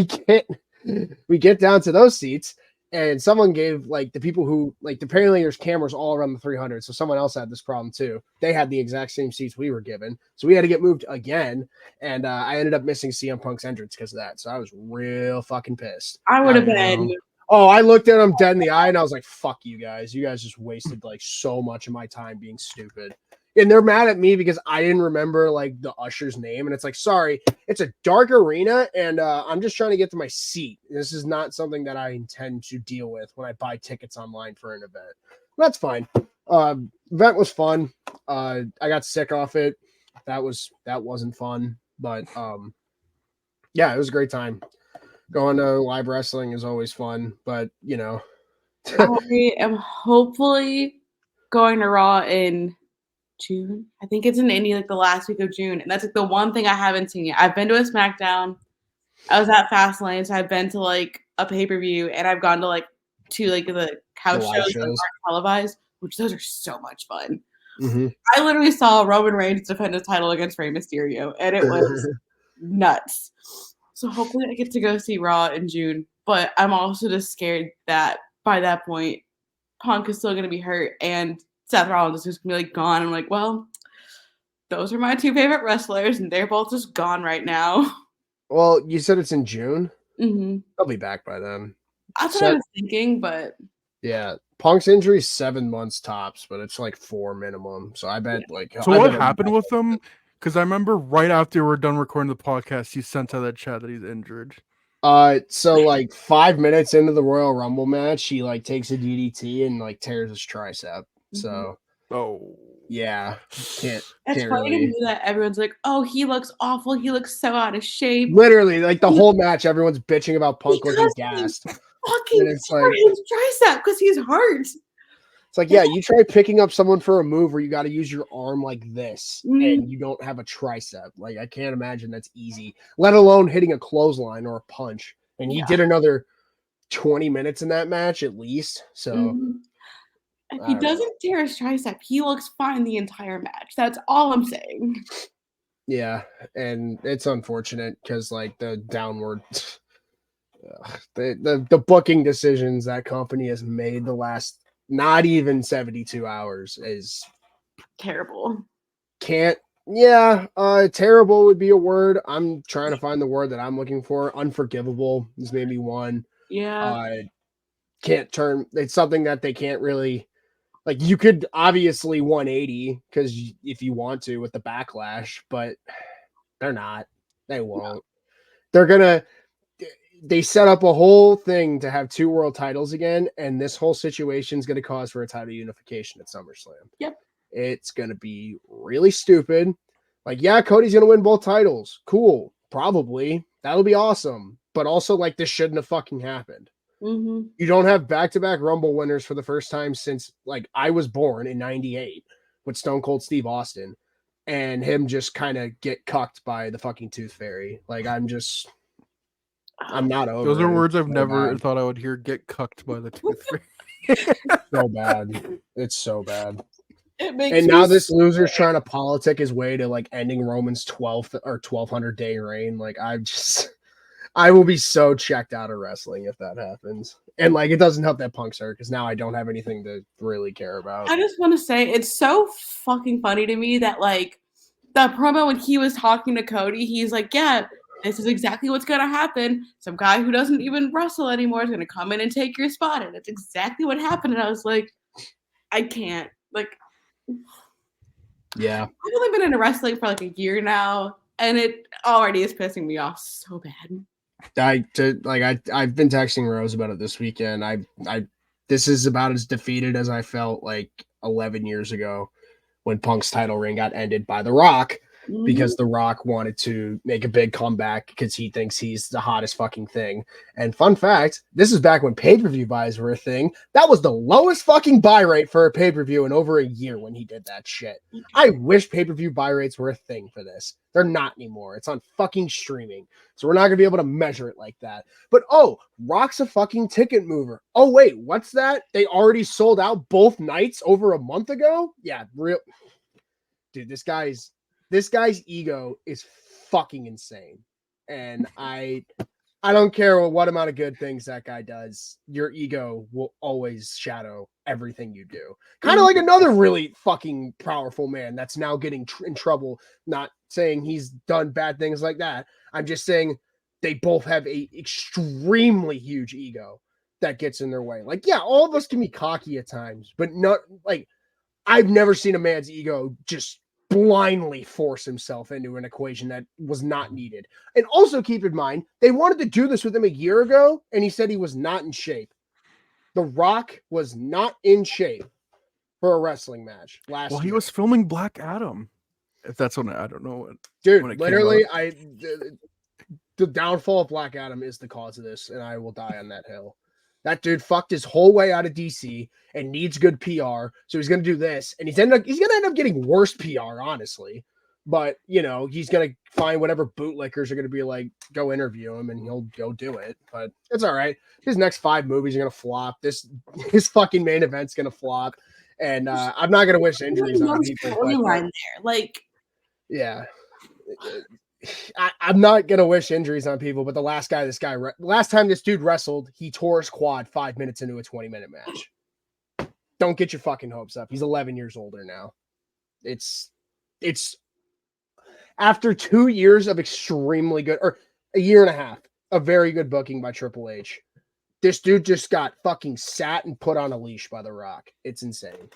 we get down to those seats, and someone gave like the people who like apparently there's cameras all around the 300. So someone else had this problem too. They had the exact same seats we were given, so we had to get moved again. And I ended up missing CM Punk's entrance because of that. So I was real fucking pissed. I would have I know. been. Oh, I looked at him dead in the eye, and I was like, "Fuck you guys! You guys just wasted like so much of my time being stupid." And they're mad at me because I didn't remember like the usher's name, and it's like, sorry, it's a dark arena, and I'm just trying to get to my seat. This is not something that I intend to deal with when I buy tickets online for an event. That's fine. Event was fun. I got sick off it. That wasn't fun, but yeah, it was a great time. Going to live wrestling is always fun, but you know, I am hopefully going to Raw in June. I think it's in Indy, like the last week of June, and that's like the one thing I haven't seen yet. I've been to a SmackDown. I was at Fastlane, so I've been to like a pay-per-view, and I've gone to like the couch The live shows that shows. aren't televised, which those are so much fun. Mhm. I literally saw Roman Reigns defend his title against Rey Mysterio, and it was nuts. So hopefully I get to go see Raw in June, but I'm also just scared that by that point, Punk is still going to be hurt, and Seth Rollins is just going to be like gone. I'm like, well, those are my two favorite wrestlers, and they're both just gone right now. Well, you said it's in June. Mm-hmm. I'll be back by then. That's what So- I was thinking, but Yeah, Punk's injury is 7 months tops, but it's like 4 minimum. So I bet like. So I what bet happened with him? Because I remember right after we were done recording the podcast, he sent out that chat that he's injured. So like 5 minutes into the Royal Rumble match, he like takes a DDT and like tears his tricep. So Oh, yeah, can't It's can't funny to really. me that everyone's like, "Oh, he looks awful. He looks so out of shape." Literally, like the whole match, everyone's bitching about Punk looking Because he gassed. fucking And it's tore like his tricep because he's hurt. it's like, yeah, you try picking up someone for a move where you got to use your arm like this, Mhm. and you don't have a tricep. Like I can't imagine that's easy, let alone hitting a clothesline or a punch. And he Yeah. did another 20 minutes in that match at least. So Mhm. If I he don't know. doesn't tear his tricep, he looks fine the entire match. That's all I'm saying. Yeah, and it's unfortunate because like the downward, the booking decisions that company has made the last not even 72 hours is Terrible. can't. Yeah, terrible would be a word. I'm trying to find the word that I'm looking for. Unforgivable is maybe one. Yeah. Uh, can't turn. It's something that they can't really like. You could obviously 180 because if you want to with the backlash, but they're not. They won't. They're gonna. They set up a whole thing to have 2 world titles again, and this whole situation is going to cause for a title unification at SummerSlam. Yep. It's going to be really stupid. Like, yeah, Cody's going to win both titles. Cool. Probably. That'll be awesome. But also, like, this shouldn't have fucking happened. Mm-hmm. You don't have back-to-back Rumble winners for the first time since, like, I was born in 98 with Stone Cold Steve Austin and him just kind of get cucked by the fucking Tooth Fairy. Like, I'm not over those are it. words I've So never bad. thought I would hear. Get cucked by the tooth fairy. So bad. It's so bad. It makes And me now this so loser's trying to politic his way to like ending Roman's 12th or 1200-day reign. Like I will be so checked out of wrestling if that happens. And like it doesn't help that Punk's hurt because now I don't have anything to really care about. I just want to say it's so fucking funny to me that like the promo when he was talking to Cody, he's like, "Yeah, this is exactly what's gonna happen. Some guy who doesn't even wrestle anymore is gonna come in and take your spot," and it's exactly what happened. And I was like, I can't. Like, Yeah. I've only been into wrestling for like a year now, and it already is pissing me off so bad. I've been texting Rose about it this weekend. I this is about as defeated as I felt like 11 years ago when Punk's title reign got ended by The Rock because The Rock wanted to make a big comeback because he thinks he's the hottest fucking thing. And fun fact, this is back when pay-per-view buys were a thing. That was the lowest fucking buy rate for a pay-per-view in over a year when he did that shit. I wish pay-per-view buy rates were a thing for this. They're not anymore. It's on fucking streaming. So we're not going to be able to measure it like that. But oh, Rock's a fucking ticket mover. Oh wait, what's that? They already sold out both nights over a month ago? Yeah, real dude, this guy's ego is fucking insane. And I don't care what amount of good things that guy does. Your ego will always shadow everything you do. Kind of like another really fucking powerful man that's now getting in trouble. Not saying he's done bad things like that. I'm just saying they both have a extremely huge ego that gets in their way. Like, yeah, all of us can be cocky at times, but not like I've never seen a man's ego just blindly force himself into an equation that was not needed. And also keep in mind, they wanted to do this with him a year ago, and he said he was not in shape. The Rock was not in shape for a wrestling match last Well, year. he was filming Black Adam. If that's what I don't know what. Dude, when it came literally, out. the downfall of Black Adam is the cause of this, and I will die on that hill. That dude fucked his whole way out of DC and needs good PR, so he's gonna do this, and he's gonna end up getting worse PR, honestly. But you know, he's gonna find whatever bootlickers are gonna be like, go interview him, and he'll go do it. But it's all right. His next 5 movies are gonna flop. His fucking main event's gonna flop, and I'm not gonna wish injuries on people. But storyline there, like, yeah. I'm not gonna wish injuries on people, but the last time this dude wrestled, he tore his quad 5 minutes into a 20-minute match. Don't get your fucking hopes up. He's 11 years older now. It's after 2 years of extremely good, or a year and a half of very good booking by Triple H. This dude just got fucking sat and put on a leash by The Rock. It's insane.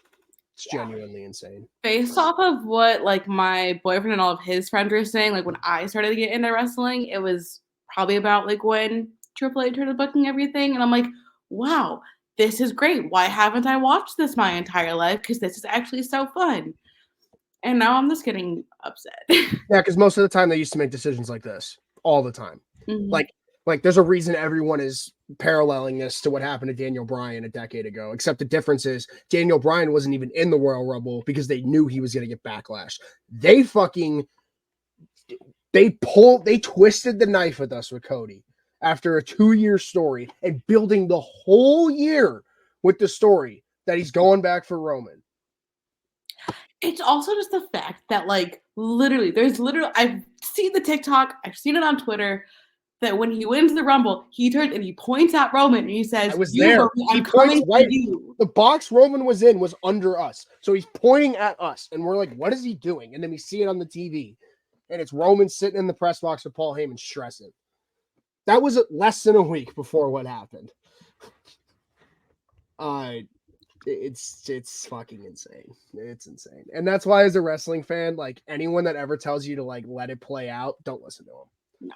It's genuinely insane. based off of what like my boyfriend and all of his friends were saying, like when I started to get into wrestling, it was probably about like when Triple H started booking everything, and I'm like, wow, this is great. Why haven't I watched this my entire life? Because this is actually so fun. And now I'm just getting upset. Yeah, because most of the time they used to make decisions like this all the time. Mhm. Like there's a reason everyone is paralleling this to what happened to Daniel Bryan a decade ago, except the difference is Daniel Bryan wasn't even in the Royal Rumble because they knew he was going to get backlash. They twisted the knife with us with Cody after a 2-year story and building the whole year with the story that he's going back for Roman. It's also just the fact that, like, I've seen the TikTok, I've seen it on Twitter, that when he wins the Rumble, he turns and he points at Roman and he says, I was "You, there. Roman, He I'm points coming right. for you." The box Roman was in was under us. So he's pointing at us. And we're like, what is he doing? And then we see it on the TV. And it's Roman sitting in the press box with Paul Heyman stressing. That was less than a week before what happened. It's fucking insane. It's insane. And that's why as a wrestling fan, like anyone that ever tells you to like let it play out, don't listen to them. No.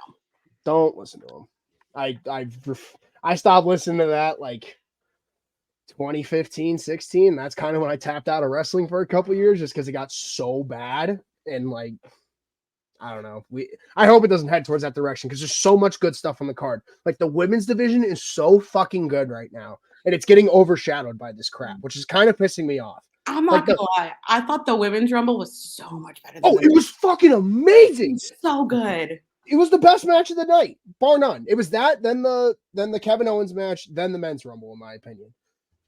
Don't listen to them. I stopped listening to that like 2015, 16. That's kind of when I tapped out of wrestling for a couple years just because it got so bad. And like, I don't know. I hope it doesn't head towards that direction because there's so much good stuff on the card. Like the women's division is so fucking good right now. And it's getting overshadowed by this crap, which is kind of pissing me off. I'm not gonna lie. I thought the women's Rumble was so much better. Oh, it was fucking amazing. So good. It was the best match of the night, bar none. It was that, then the Kevin Owens match, then the men's Rumble, in my opinion.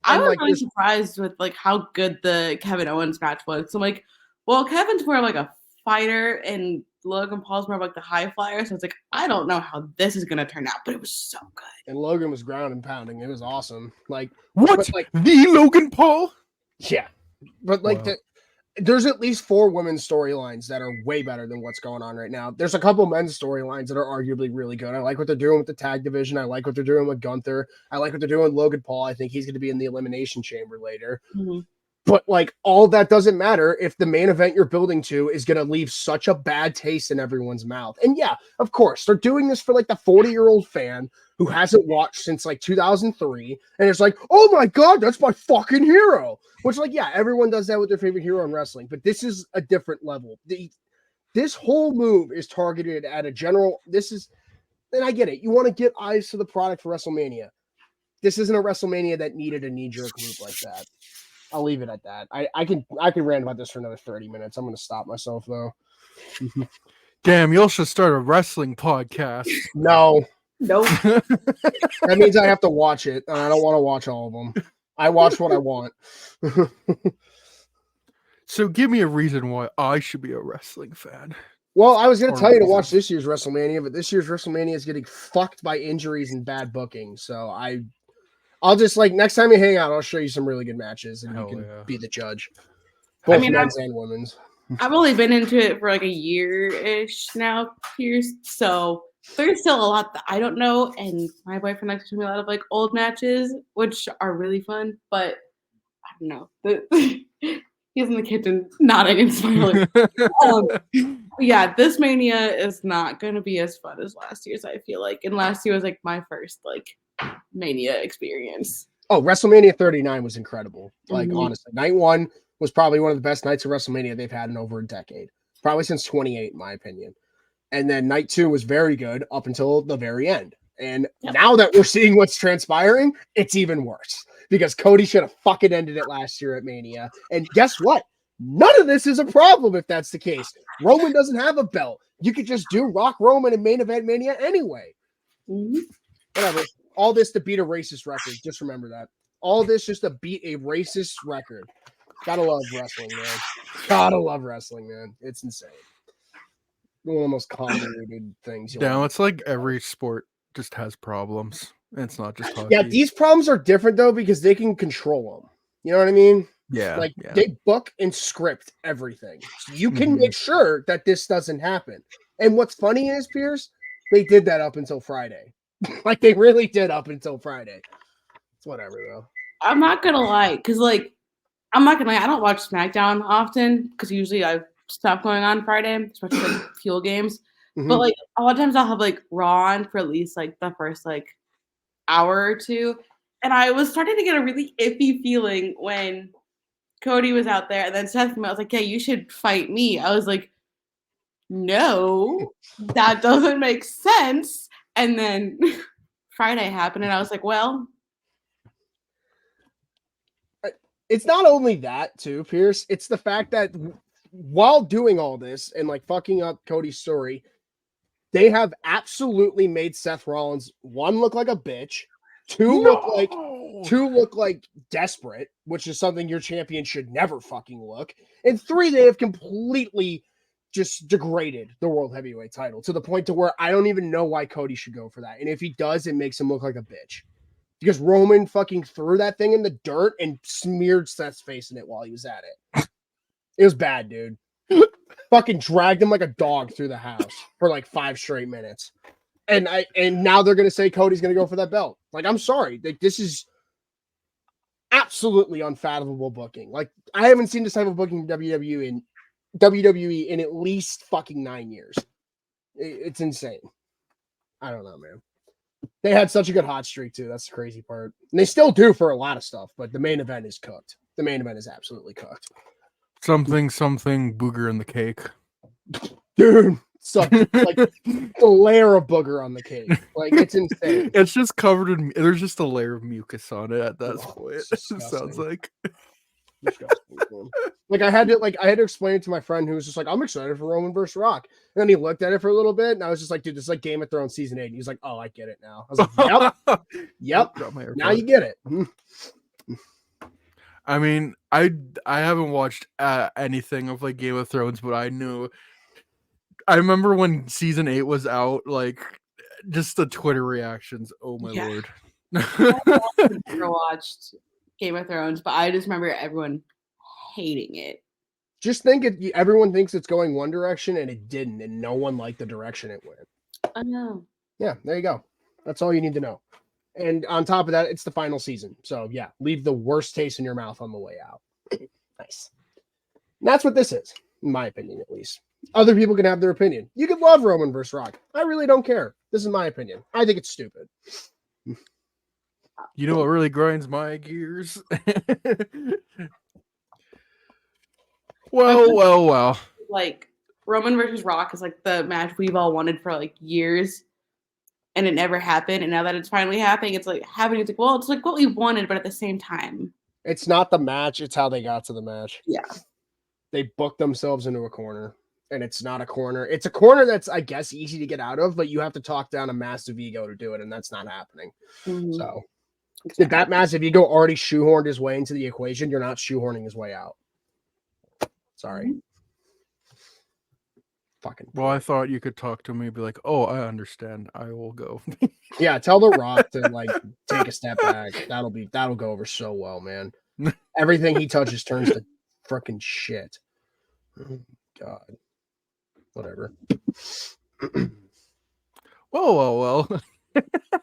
I was like, really surprised with like how good the Kevin Owens match was. So I'm like, well, Kevin's more like a fighter and Logan Paul's more of like the high flyer. So it's like, I don't know how this is gonna turn out, but it was so good. And Logan was ground and pounding. It was awesome. Like What? like The Logan Paul? yeah. But like Wow. there's at least 4 women's storylines that are way better than what's going on right now. There's a couple men's storylines that are arguably really good. I like what they're doing with the tag division. I like what they're doing with Gunther. I like what they're doing with Logan Paul. I think he's going to be in the Elimination Chamber later. Mhm. But like all that doesn't matter if the main event you're building to is going to leave such a bad taste in everyone's mouth. And yeah, of course, they're doing this for like the 40-year-old fan who hasn't watched since like 2003 and it's like, oh my god, that's my fucking hero. Which like, yeah, everyone does that with their favorite hero in wrestling, but this is a different level. This whole move is targeted at a general. And I get it. You want to get eyes to the product for WrestleMania. This isn't a WrestleMania that needed a knee-jerk move like that. I'll leave it at that. I can rant about this for another 30 minutes. I'm going to stop myself though. Damn, you all should start a wrestling podcast. No. Nope. That means I have to watch it, and I don't want to watch all of them. I watch what I want. So give me a reason why I should be a wrestling fan. Well, I was going Or to tell you to reason. watch this year's WrestleMania, but this year's WrestleMania is getting fucked by injuries and bad booking. So I'll just like next time we hang out, I'll show you some really good matches, and Hell you can yeah. be the judge. Both mean, men's and women's. I've only been into it for like a year-ish now, Pierce. So there's still a lot that I don't know. And my boyfriend likes to show me a lot of like old matches, which are really fun. But I don't know. He's in the kitchen nodding and smiling. Yeah, this Mania is not going to be as fun as last year's, I feel like. And last year was like my first like Mania experience. Oh, WrestleMania 39 was incredible. Like, Mhm. honestly, night 1 was probably one of the best nights of WrestleMania they've had in over a decade. Probably since 28, in my opinion. And then night 2 was very good up until the very end. And Yep. now that we're seeing what's transpiring, it's even worse because Cody should have fucking ended it last year at Mania. And guess what? None of this is a problem if that's the case. Roman doesn't have a belt. You could just do Rock Roman and main event Mania anyway. Mhm. Whatever. All this to beat a racist record. Just remember that. All this just to beat a racist record. Gotta love wrestling, man. Gotta love wrestling, man. It's insane. One of the most convoluted things. you'll Damn, ever- it's like every sport just has problems. And it's not just hockey. Yeah, these problems are different though because they can control them. You know what I mean? Yeah. Like yeah. they book and script everything. So you can Mhm. make sure that this doesn't happen. And what's funny is, Pierce, they did that up until Friday. Like they really did up until Friday. It's whatever though. I'm not gonna lie, because like I'm not gonna lie, I don't watch SmackDown often because usually I have stuff going on Friday, especially like fuel games. But like a lot of times I'll have like Raw on for at least like the first like hour or two. And I was starting to get a really iffy feeling when Cody was out there and then Seth came out. I was like, yeah, you should fight me. I was like, no, that doesn't make sense. And then Friday happened and I was like, well, it's not only that too, Pierce. It's the fact that while doing all this and like fucking up Cody's story, they have absolutely made Seth Rollins one look like a bitch, two look like desperate, which is something your champion should never fucking look, and three, they have completely just degraded the world heavyweight title to the point to where I don't even know why Cody should go for that. And if he does, it makes him look like a bitch. Because Roman fucking threw that thing in the dirt and smeared Seth's face in it while he was at it. It was bad, dude. Fucking dragged him like a dog through the house for like 5 straight minutes. And now they're gonna say Cody's gonna go for that belt. Like, I'm sorry. Like, this is absolutely unfathomable booking. Like, I haven't seen this type of booking in WWE in at least fucking 9 years. It's insane. I don't know, man. They had such a good hot streak too. That's the crazy part. And they still do for a lot of stuff, but the main event is cooked. The main event is absolutely cooked. Something booger in the cake. Dude, such like a layer of booger on the cake. Like, it's insane. It's just covered in there's just a layer of mucus on it at that point. It disgusting. sounds like Disgusting. Like, I had to explain it to my friend who was just like, I'm excited for Roman versus Rock. And then he looked at it for a little bit, and I was just like, dude, this is like Game of Thrones season 8. And he's like, oh, I get it now. I was like, yep. Now you get it. I mean, I haven't watched anything of like Game of Thrones, but I remember when season 8 was out, like just the Twitter reactions. Oh my lord. I've never watched Game of Thrones, but I just remember everyone hating it. Just think everyone thinks it's going one direction, and it didn't, and no one liked the direction it went. I know. Yeah, there you go. That's all you need to know. And on top of that, it's the final season. So yeah, leave the worst taste in your mouth on the way out. Nice. And that's what this is, in my opinion, at least. Other people can have their opinion. You can love Roman versus Rock. I really don't care. This is my opinion. I think it's stupid. You know what really grinds my gears? Well. Like, Roman versus Rock is like the match we've all wanted for like years, and it never happened. And now that it's finally happening, it's like happening. It's like, well, it's like what we wanted, but at the same time, it's not the match. It's how they got to the match. Yeah. They booked themselves into a corner, and it's not a corner. It's a corner that's, I guess, easy to get out of, but you have to talk down a massive ego to do it, and that's not happening. Mm-hmm. So, did that massive ego already shoehorned his way into the equation? You're not shoehorning his way out. Sorry. Mm-hmm. Fucking. Well, I thought you could talk to me and be like, oh, I understand. I will go. Yeah, tell The Rock to like take a step back. That'll go over so well, man. Everything he touches turns to freaking shit. Oh, God. Whatever. Well.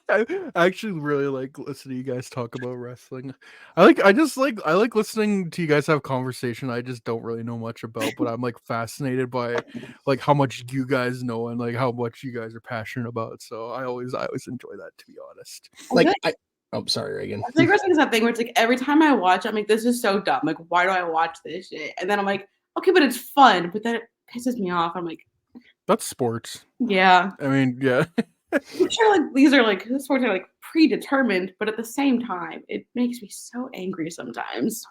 I actually really like listening to you guys talk about wrestling. I like listening to you guys have conversation I just don't really know much about, but I'm like fascinated by like how much you guys know and like how much you guys are passionate about. So I always enjoy that, to be honest. Like I'm sorry, Reagan. I think wrestling is that thing where it's like every time I watch, I'm like, this is so dumb. Like, why do I watch this shit? And then I'm like, okay, but it's fun. But then it pisses me off. I'm like, that's sports. Yeah. I mean, yeah. I'm sure like these are like sports are like predetermined, but at the same time, it makes me so angry sometimes.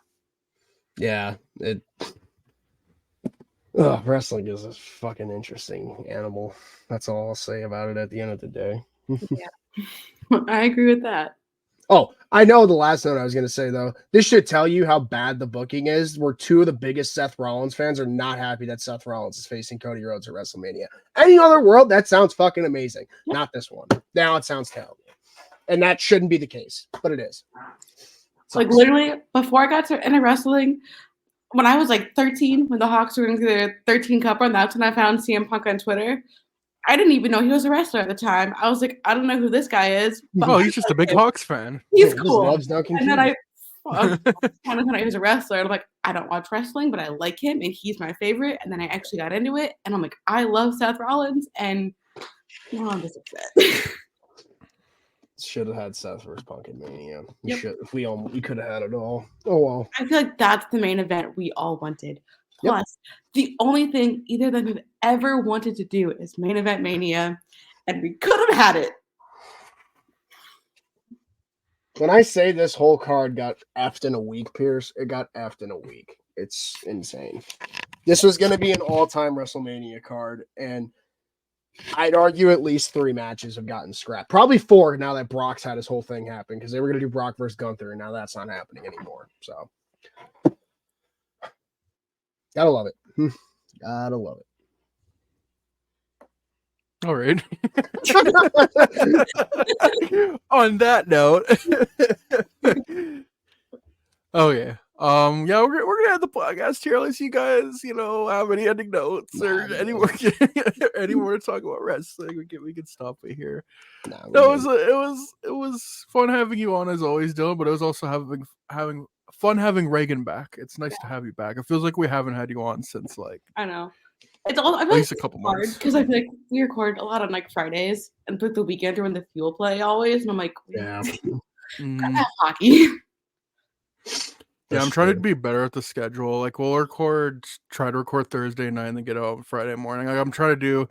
Yeah, wrestling is a fucking interesting animal. That's all I'll say about it at the end of the day. Yeah, I agree with that. Oh, I know the last note I was going to say, though. This should tell you how bad the booking is, where 2 of the biggest Seth Rollins fans are not happy that Seth Rollins is facing Cody Rhodes at WrestleMania. Any other world, that sounds fucking amazing. Yeah. Not this one. Now it sounds terrible. And that shouldn't be the case, but it is. Like, literally, before I got into wrestling, when I was like 13, when the Hawks were going through their 13 Cup run, that's when I found CM Punk on Twitter. I didn't even know he was a wrestler at the time. I was like, I don't know who this guy is. Oh, he's just a big Hawks fan. He's cool. And then I kind of he was a wrestler. I'm like, I don't watch wrestling, but I like him and he's my favorite. And then I actually got into it and I'm like, I love Seth Rollins and now I'm just upset. Should have had Seth versus Punk at Mania. Yep. We could have had it all. Oh well. I feel like that's the main event we all wanted. Yep. Plus, the only thing either of them have ever wanted to do is main event Mania, and we could have had it. When I say this whole card got effed in a week, Pierce, it got effed in a week. It's insane. This was going to be an all-time WrestleMania card, and I'd argue at least 3 matches have gotten scrapped. Probably 4 now that Brock's had his whole thing happen, because they were going to do Brock versus Gunther, and now that's not happening anymore. So, gotta love it. Gotta love it. All right. On that note, oh yeah, yeah, we're gonna have the podcast here. Unless you guys, have any ending notes or any more to talk about wrestling, we can stop it here. No, it was fun having you on as always, Dylan. But it was also having fun having Reagan back. It's nice to have you back. It feels like we haven't had you on since I know. It's all at least a couple months. Because I feel like we record a lot on Fridays and put the weekend during the fuel play always, and I'm like, yeah, hockey. Yeah, I'm trying to be better at the schedule. Like we'll try to record Thursday night and then get out Friday morning. Like I'm trying to do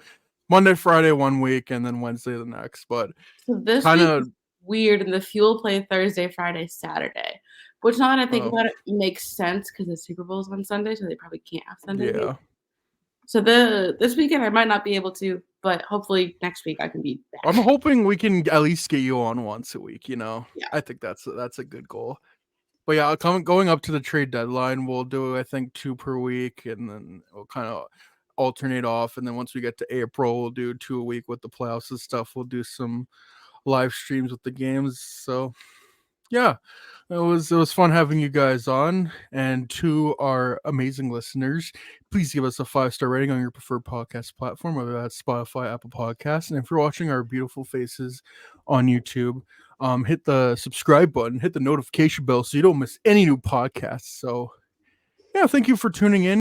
Monday, Friday one week, and then Wednesday the next. But so this kind of weird, and the fuel play Thursday, Friday, Saturday. Which now that I think about it, makes sense because the Super Bowl is on Sunday, so they probably can't have Sunday. Yeah. So this weekend I might not be able to, but hopefully next week I can be back. I'm hoping we can at least get you on once a week. Yeah. I think that's a good goal. But yeah, going up to the trade deadline, we'll do I think 2 per week, and then we'll kind of alternate off. And then once we get to April, we'll do 2 a week with the playoffs and stuff. We'll do some live streams with the games. So yeah, it was fun having you guys on. And to our amazing listeners, please give us a 5-star rating on your preferred podcast platform, whether that's Spotify, Apple Podcasts. And if you're watching our beautiful faces on YouTube, hit the subscribe button, hit the notification bell so you don't miss any new podcasts. So yeah, thank you for tuning in.